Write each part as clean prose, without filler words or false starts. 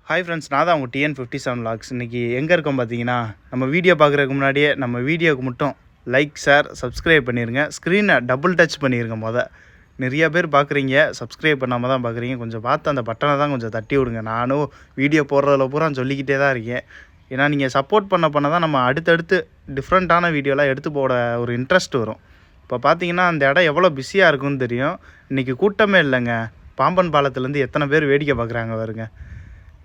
Hi friends, நான் தான் உங்கள் TN57 Vlogs. இன்றைக்கி எங்கே இருக்கோம் பார்த்தீங்கன்னா, நம்ம வீடியோ பார்க்குறதுக்கு முன்னாடியே நம்ம வீடியோவுக்கு மட்டும் லைக், ஷேர், சப்ஸ்கிரைப் பண்ணிடுங்க. ஸ்க்ரீனை டபுள் டச் பண்ணிடுங்க. நிறைய பேர் பார்க்குறீங்க, சப்ஸ்கிரைப் பண்ணாமல் தான் பார்க்குறீங்க. கொஞ்சம் பார்த்து அந்த பட்டனை தான் கொஞ்சம் தட்டி விடுங்க. நானும் வீடியோ போடுறதில் பூரா சொல்லிக்கிட்டே தான் இருக்கேன். ஏன்னா நீங்கள் சப்போர்ட் பண்ண தான் நம்ம அடுத்தடுத்து டிஃப்ரெண்ட்டான வீடியோலாம் எடுத்து போட ஒரு இன்ட்ரெஸ்ட் வரும். இப்போ பார்த்தீங்கன்னா அந்த இடம் எவ்வளோ பிஸியாக இருக்குன்னு தெரியும். இன்றைக்கி கூட்டமே இல்லைங்க. பாம்பன் பாலத்துலேருந்து எத்தனை பேர் வேடிக்கை பார்க்குறாங்க பாருங்க.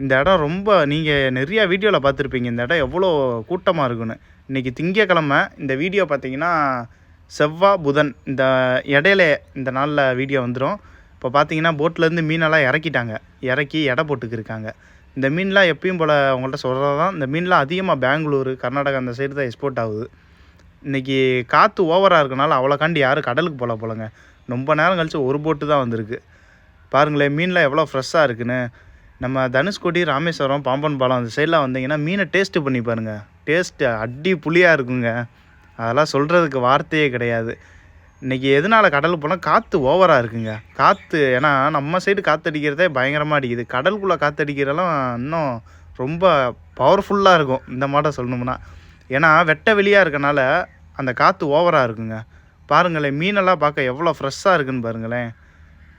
இந்த இடம் ரொம்ப நீங்கள் நிறையா வீடியோவில் பார்த்துருப்பீங்க இந்த இடம் எவ்வளோ கூட்டமாக இருக்குன்னு. இன்றைக்கி திங்கக்கிழமை இந்த வீடியோ பார்த்தீங்கன்னா செவ்வாய் புதன் இந்த இடையில இந்த நாளில் வீடியோ வந்துடும். இப்போ பார்த்தீங்கன்னா போட்லேருந்து மீனெல்லாம் இறக்கி எடை போட்டுக்கிருக்காங்க. இந்த மீன்லாம் எப்பயும் போல் அவங்கள்ட்ட சொல்கிறது தான். இந்த மீன்லாம் அதிகமாக பெங்களூரு, கர்நாடகா அந்த சைடு தான் எக்ஸ்போர்ட் ஆகுது. இன்றைக்கி காற்று ஓவராக இருக்கனால அவ்வளோக்காண்டி யாரும் கடலுக்கு போலங்க. ரொம்ப நேரம் கழித்து ஒரு போட்டு தான் வந்திருக்கு. பாருங்களேன் மீன்லாம் எவ்வளோ ஃப்ரெஷ்ஷாக இருக்குன்னு. நம்ம தனுஷ்கோடி, ராமேஸ்வரம், பாம்பன் பாலம் அந்த சைடெலாம் வந்தீங்கன்னா மீனை டேஸ்ட்டு பண்ணி பாருங்கள். டேஸ்ட்டு அடி புளியாக இருக்குங்க. அதெல்லாம் சொல்கிறதுக்கு வார்த்தையே கிடையாது. இன்றைக்கி எதனால் கடலுக்கு போனால் காற்று ஓவராக இருக்குங்க. காற்று ஏன்னா நம்ம சைடு காற்றடிக்கிறதே பயங்கரமாக அடிக்குது. கடலுக்குள்ளே காற்றடிக்கிறதெல்லாம் இன்னும் ரொம்ப பவர்ஃபுல்லாக இருக்கும் இந்த மாட்டம் சொல்லணும்னா. ஏன்னா வெட்ட வெளியாக இருக்கனால அந்த காற்று ஓவராக இருக்குங்க. பாருங்களேன் மீனெல்லாம் பார்க்க எவ்வளோ ஃப்ரெஷ்ஷாக இருக்குதுன்னு பாருங்களேன்.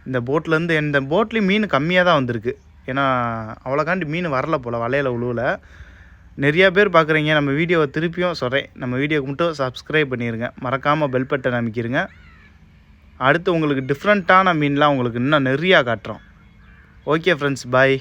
இந்த போட்லேருந்து இந்த போட்லேயும் மீன் கம்மியாக தான் வந்திருக்கு. ஏன்னா அவ்வளோக்காண்டி மீன் வரல போல், வலையில் உழுவில். நிறையா பேர் பார்க்குறீங்க. நம்ம வீடியோவை திருப்பியும் சொல்கிறேன், நம்ம வீடியோவுக்கு மட்டும் சப்ஸ்கிரைப் பண்ணிடுங்க. மறக்காமல் பெல் பட்டன் அமைக்கிருங்க. அடுத்து உங்களுக்கு டிஃப்ரெண்ட்டான மீன்லாம் உங்களுக்கு இன்னும் நிறையா காட்டுறோம். ஓகே ஃப்ரெண்ட்ஸ், பாய்.